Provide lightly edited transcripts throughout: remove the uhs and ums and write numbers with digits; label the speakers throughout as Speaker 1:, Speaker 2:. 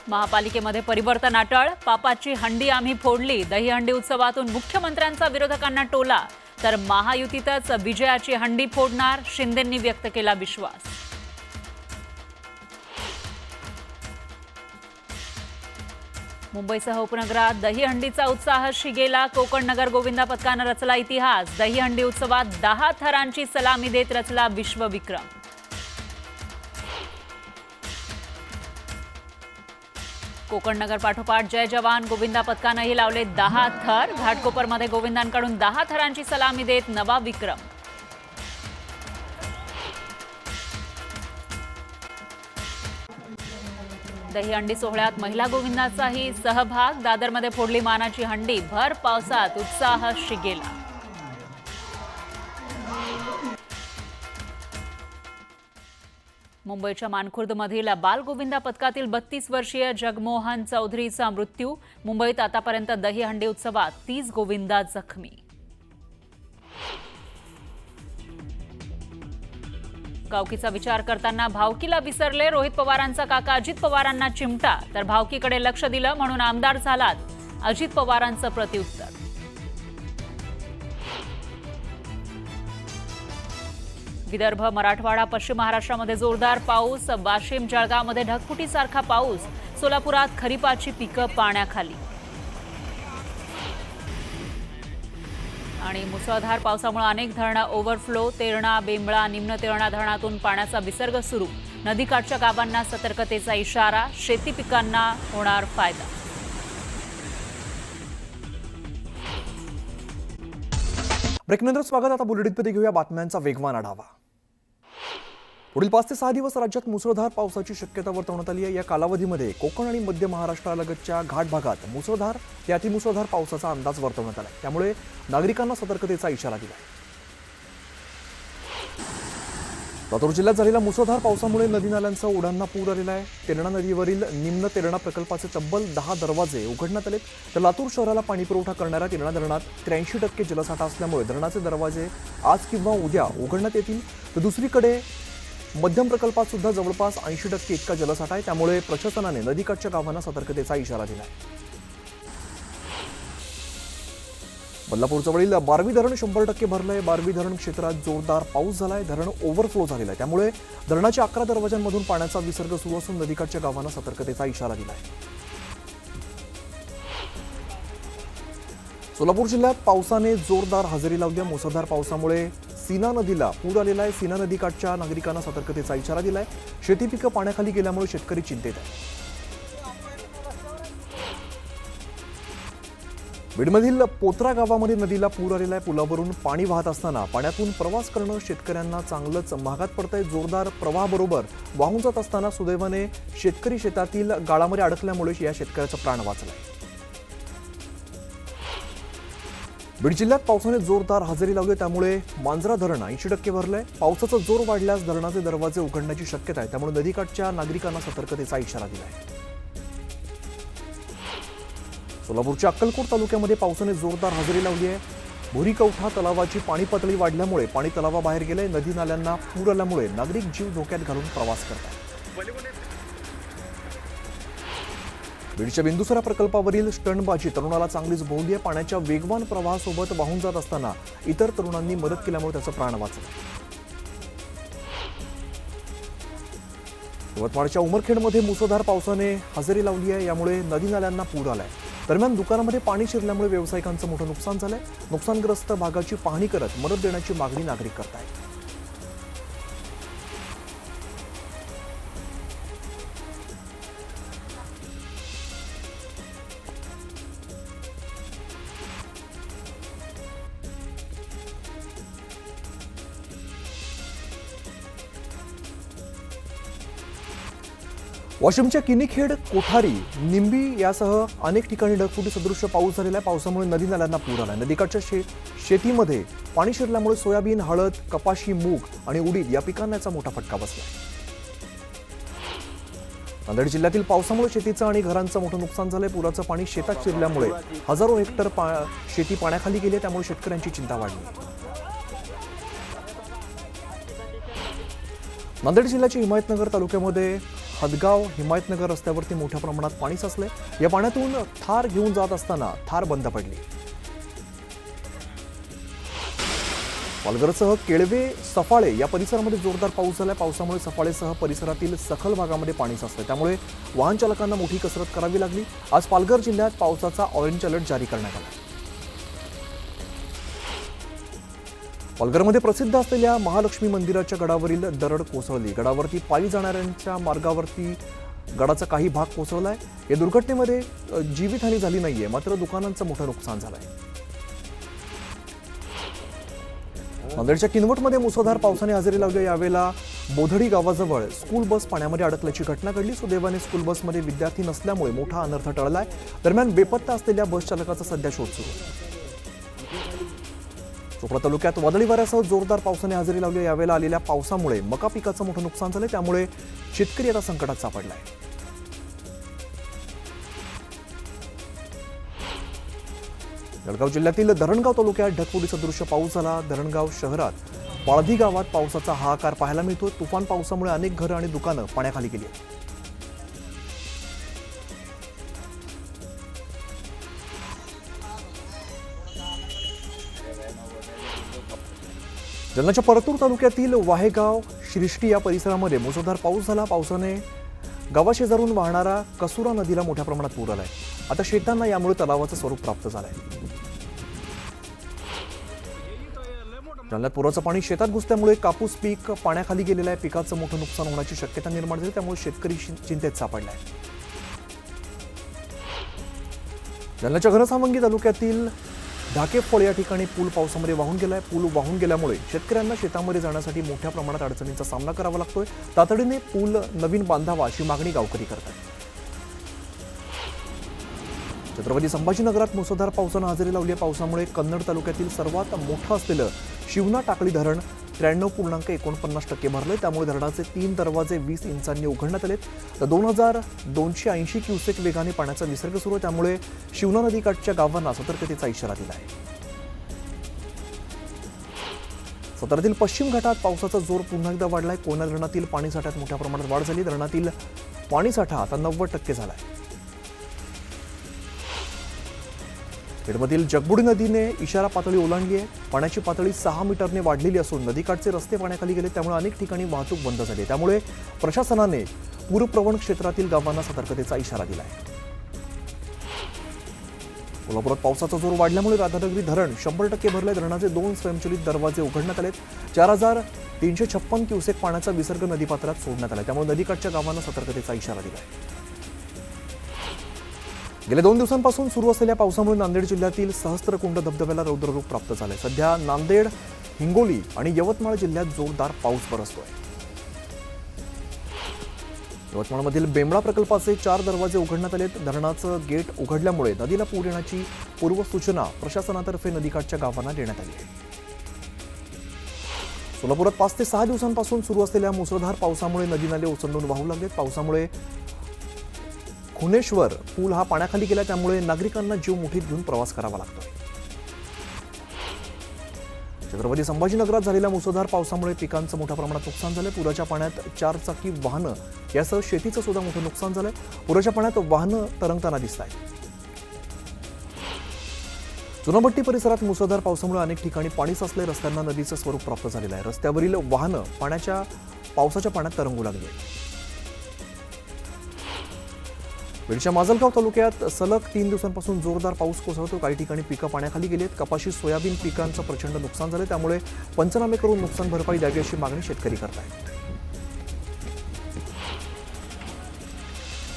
Speaker 1: महापालिकेमध्ये परिवर्तन अटळ, पापाची हंडी आम्ही फोडली. दहीहंडी उत्सवातून मुख्यमंत्र्यांचा विरोधकांना टोला, तर महायुतीतच विजयाची हंडी फोडणार, शिंदेंनी व्यक्त केला विश्वास. मुंबईसह उपनगरात दहीहंडीचा उत्साह शिगेला. कोकण नगर गोविंदा पथकानं रचला इतिहास. दहीहंडी उत्सवात 10 थरांची सलामी देत रचला विश्वविक्रम. कोकण नगर पाठोपाठ जय जवान गोविंदा पथकानंही लावले 10 थर. घाटकोपरमध्ये गोविंदांकडून 10 थरांची सलामी देत नवा विक्रम. दहीहंडी सोहळ्यात महिला गोविंदाचाही सहभाग. दादरमध्ये फोडली मानाची हंडी. भर पावसात उत्साह शिगेला. मुंबईच्या मानखुर्दमधील बालगोविंदा पथकातील 32 वर्षीय जगमोहन चौधरीचा मृत्यू. मुंबईत आतापर्यंत दहीहंडी उत्सवात 30 गोविंदा जखमी. गावकीचा विचार करताना भावकीला विसरले. रोहित पवारांचा काका अजित पवारांना चिमटा, तर भावकीकडे लक्ष दिलं म्हणून आमदार झालात, अजित पवारांचं प्रत्युत्तर. विदर्भ, मराठवाडा, पश्चिम महाराष्ट्रामध्ये जोरदार पाऊस. वाशिम, जळगावमध्ये ढगफुटीसारखा पाऊस. सोलापुरात खरीपाची पिकं पाण्याखाली. आणि मुसळधार पावसामुळे अनेक धरणं ओव्हरफ्लो. तेरणा, बेंबळा, निम्न तेरणा धरणातून पाण्याचा विसर्ग सुरू. नदीकाठच्या गावांना सतर्कतेचा इशारा. शेती पिकांना होणार फायदा.
Speaker 2: ब्रेकनंतर स्वागत. आता बुलेटिनमध्ये घेऊया बातम्यांचा वेगवान आढावा. पुढील 5 ते 6 दिवस राज्यात मुसळधार पावसाची शक्यता वर्तवण्यात आली आहे. या कालावधीमध्ये कोकण आणि मध्य महाराष्ट्रालगतच्या घाट भागात मुसळधार ते अतिमुसळधार पावसाचा अंदाज वर्तवण्यात आला. त्यामुळे नागरिकांना सतर्कतेचा इशारा दिला. लातूर जिल्ह्यात झालेल्या मुसळधार पावसामुळे नदी नाल्यांचा ओढ्यांना पूर आलेला आहे. तेरणा नदीवरील निम्न तेरणा प्रकल्पाचे तब्बल 10 दरवाजे उघडण्यात आले. तर लातूर शहराला पाणी पुरवठा करणाऱ्या तेरणा धरणात 83% जलसाठा असल्यामुळे धरणाचे दरवाजे आज किंवा उद्या उघडण्यात येतील. तर दुसरीकडे मध्यम प्रकल्पात सुद्धा जवळपास 80% इतका जलसाठा आहे. त्यामुळे प्रशासनाने नदीकाठच्या गावांना सतर्कतेचा इशारा दिला आहे. बदलापूरजवळील बारवी धरण 100% भरलंय. बारवी धरण क्षेत्रात जोरदार पाऊस झालाय. धरण ओव्हरफ्लो झालेलं आहे. त्यामुळे धरणाच्या 11 दरवाजांमधून पाण्याचा विसर्ग सुरू असून नदीकाठच्या गावांना सतर्कतेचा इशारा दिला आहे. सोलापूर जिल्ह्यात पावसाने जोरदार हजेरी लावली आहे. मुसळधार पावसामुळे सीना नदीला पूर आलेला आहे. सीना नदीकाठच्या नागरिकांना सतर्कतेचा इशारा दिलाय. शेती पिकं पाण्याखाली गेल्यामुळे शेतकरी चिंतेत आहे. बीडमधील पोत्रा गावामध्ये नदीला पूर आलेला आहे. पुलावरून पाणी वाहत असताना पाण्यातून प्रवास करणं शेतकऱ्यांना चांगलंच महागात पडतंय. जोरदार प्रवाहाबरोबर वाहून जात असताना सुदैवाने शेतकरी शेतातील गाळामध्ये अडकल्यामुळे या शेतकऱ्याचा प्राण वाचलाय. बीड जिल्ह्यात पावसाने जोरदार हजेरी लावली. त्यामुळे मांजरा धरण 80% भरलंय. पावसाचा जोर वाढल्यास धरणाचे दरवाजे उघडण्याची शक्यता आहे. त्यामुळे नदीकाठच्या नागरिकांना सतर्कतेचा इशारा दिलाय. सोलापूरच्या अक्कलकोट तालुक्यामध्ये पावसाने जोरदार हजेरी लावली आहे. भुरीकवठा तलावाची पाणी पातळी वाढल्यामुळे पाणी तलावाबाहेर गेले. नदी नाल्यांना पूर आल्यामुळे नागरिक जीव धोक्यात घालून प्रवास करतात. बीडच्या बिंदुसरा प्रकल्पावरील स्टंटबाजी तरुणाला चांगलीच भोवली आहे. पाण्याच्या वेगवान प्रवाहासोबत वाहून जात असताना इतर तरुणांनी मदत केल्यामुळे त्याचं प्राण वाचलं. यवतमाळच्या उमरखेडमध्ये मुसळधार पावसाने हजेरी लावली आहे. यामुळे नदी नाल्यांना पूर आलाय. दरम्यान दुकानामध्ये पाणी शिरल्यामुळे व्यावसायिकांचं मोठं नुकसान झालंय. नुकसानग्रस्त भागाची पाहणी करत मदत देण्याची मागणी नागरिक करतायत. वाशिमच्या किनीखेड, कोठारी, निंबी यासह अनेक ठिकाणी ढगफुटी सदृश्य पाऊस झालेला आहे. पावसामुळे नदी नाल्यांना पूर आलाय. नदीकाठच्या शेतीमध्ये पाणी शिरल्यामुळे सोयाबीन, हळद, कपाशी, मूग आणि उडीद या पिकांना याचा मोठा फटका बसला. नांदेड जिल्ह्यातील पावसामुळे शेतीचं आणि घरांचं मोठं नुकसान झालंय. पुराचं पाणी शेतात शिरल्यामुळे हजारो हेक्टर शेती पाण्याखाली गेली. त्यामुळे शेतकऱ्यांची चिंता वाढली. नांदेड जिल्ह्याच्या हिमायतनगर तालुक्यामध्ये हदगाव हिमायतनगर रस्त्यावरती मोठ्या प्रमाणात पाणी साचले। या पाण्यातून थार घेऊन जात असताना थार बंद पडली। पालघरसह केळवे सफाळे या परिसरामध्ये जोरदार पाऊस झाला। पावसामुळे सफाळेसह परिसरातील सखल भागामध्ये पाणी साचले, त्यामुळे वाहन चालकांना मोठी कसरत करावी लागली। आज पालघर जिल्ह्यात पावसाचा ऑरेंज अलर्ट जारी करण्यात आला। पालघरमध्ये प्रसिद्ध असलेल्या महालक्ष्मी मंदिराच्या गडावरील दरड कोसळली। गडावरती पायी जाणाऱ्यांच्या मार्गावरती गडाचा काही भाग कोसळलाय। या दुर्घटनेमध्ये जीवितहानी झाली नाहीये, मात्र दुकानांचं मोठं नुकसान झालंय। नांदेडच्या किनवटमध्ये मुसळधार पावसाने हजेरी लावली। यावेळेला बोधडी गावाजवळ स्कूल बस पाण्यामध्ये अडकल्याची घटना घडली। सुदैवाने स्कूल बसमध्ये विद्यार्थी नसल्यामुळे मोठा अनर्थ टळलाय। दरम्यान बेपत्ता असलेल्या बस चालकाचा सध्या शोध सुरू आहे। चोपडा तालुक्यात वादळी वाऱ्यासह जोरदार पावसाने हजेरी लावली। यावेळेला आलेल्या पावसामुळे मका पिकाचं मोठं नुकसान झालं, त्यामुळे शेतकरी आता संकटात सापडलाय। जळगाव जिल्ह्यातील धरणगाव तालुक्यात ढगफुटी सदृश्य पाऊस झाला। धरणगाव शहरात पाळधी गावात पावसाचा हाहाकार पाहायला मिळतो। तुफान पावसामुळे अनेक घरं आणि दुकानं पाण्याखाली गेली आहेत। जालन्याच्या परतूर तालुक्यातील वाहेगाव श्रीष्टी या परिसरामध्ये मुसळधार पाऊस झाला। पावसाने गावाशेजारून वाहणारा कसुरा नदीला मोठ्या प्रमाणात पूर आलाय। आता शेतांना यामुळे तलावाचं स्वरूप प्राप्त झालंय। जालन्यात पुराचं पाणी शेतात घुसल्यामुळे कापूस पीक पाण्याखाली गेलेलं आहे। पिकाचं मोठं नुकसान होण्याची शक्यता निर्माण झाली, त्यामुळे शेतकरी चिंतेत सापडलाय। जालन्याच्या घनसावंगी तालुक्यातील ढाकेफळ या ठिकाणी पूल पावसामध्ये वाहून गेलाय। पूल वाहून गेल्यामुळे शेतकऱ्यांना शेतामध्ये जाण्यासाठी मोठ्या प्रमाणात अडचणींचा सामना करावा लागतोय। तातडीने पूल नवीन बांधावा अशी मागणी गावकरी करतात। छत्रपती संभाजीनगरात मुसळधार पावसानं हजेरी लावली आहे। पावसामुळे कन्नड तालुक्यातील सर्वात मोठं असलेलं शिवना टाकळी धरण 93.49% भरलंय। त्यामुळे धरणाचे 3 दरवाजे 20 इंचांनी उघडण्यात आलेत। तर 2280 क्युसेक वेगाने पाण्याचा विसर्ग सुरू आहे, त्यामुळे शिवना नदीकाठच्या गावांना सतर्कतेचा इशारा दिला आहे। साताऱ्यातील पश्चिम घाटात पावसाचा जोर पुन्हा एकदा वाढलाय। कोयना धरणातील पाणीसाठ्यात मोठ्या प्रमाणात वाढ झाली। धरणातील पाणीसाठा आता 90% झालाय। खेडमधील जगबुडी नदीने इशारा पातळी ओलांडली आहे। पाण्याची पातळी 6 मीटरने वाढलेली असून नदीकाठचे रस्ते पाण्याखाली गेले, त्यामुळे अनेक ठिकाणी वाहतूक बंद झाली। त्यामुळे प्रशासनाने पूरप्रवण क्षेत्रातील गावांना सतर्कतेचा इशारा दिला आहे। कोल्हापुरात पावसाचा जोर वाढल्यामुळे राधानगरी धरण 100% भरले। धरणाचे 2 स्वयंचलित दरवाजे उघडण्यात आलेत। 4356 क्युसेक पाण्याचा विसर्ग नदीपात्रात सोडण्यात आला, त्यामुळे नदीकाठच्या गावांना सतर्कतेचा इशारा दिला आहे। गेल्या 2 दिवसांपासून सुरू असलेल्या पावसामुळे नांदेड जिल्ह्यातील सहस्त्रकुंड धबधब्याला रौद्ररूप प्राप्त झाले। सध्या नांदेड, हिंगोली आणि यवतमाळ जिल्ह्यात जोरदार पाऊस बरसतोय। यवतमाळमधील बेंबळा प्रकल्पाचे 4 दरवाजे उघडण्यात आलेत। धरणाचं गेट उघडल्यामुळे नदीला पूर येण्याची पूर्वसूचना प्रशासनातर्फे नदीकाठच्या गावांना देण्यात आली आहे। सोलापुरात 5 ते 6 दिवसांपासून सुरू असलेल्या मुसळधार पावसामुळे नदी नाले ओसंडून वाहू लागलेत। पावसामुळे खुनेश्वर पूल हा पाण्याखाली गेला, त्यामुळे नागरिकांना जीव मुठीत घेऊन प्रवास करावा लागतोय। छत्रपती संभाजीनगरात झालेल्या मुसळधार पावसामुळे पिकांचं मोठ्या प्रमाणात नुकसान झालंय। पुराच्या पाण्यात 4 चाकी वाहनं यासह शेतीचं सुद्धा मोठं नुकसान झालंय। पुराच्या पाण्यात वाहनं तरंगताना दिसत आहेत। चुनाभट्टी परिसरात मुसळधार पावसामुळे अनेक ठिकाणी पाणी साचलंय। रस्त्यांना नदीचं स्वरूप प्राप्त झालेलं आहे। रस्त्यावरील वाहनं पावसाच्या पाण्यात तरंगू लागली आहेत। बीडच्या माजलगाव तालुक्यात सलग 3 दिवसांपासून जोरदार पाऊस कोसळतो। काही ठिकाणी पिकं पाण्याखाली गेली आहेत। कपाशी, सोयाबीन पिकांचं प्रचंड नुकसान झालं, त्यामुळे पंचनामे करून नुकसान भरपाई द्यावी अशी मागणी शेतकरी करत आहेत।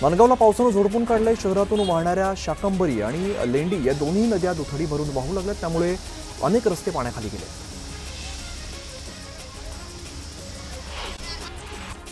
Speaker 2: माणगावला पावसानं झोडपून काढलंय। शहरातून वाहणाऱ्या शाकंभरी आणि लेंडी या दोन्ही नद्या दुथडी भरून वाहू लागल्यात, त्यामुळे अनेक रस्ते पाण्याखाली गेले।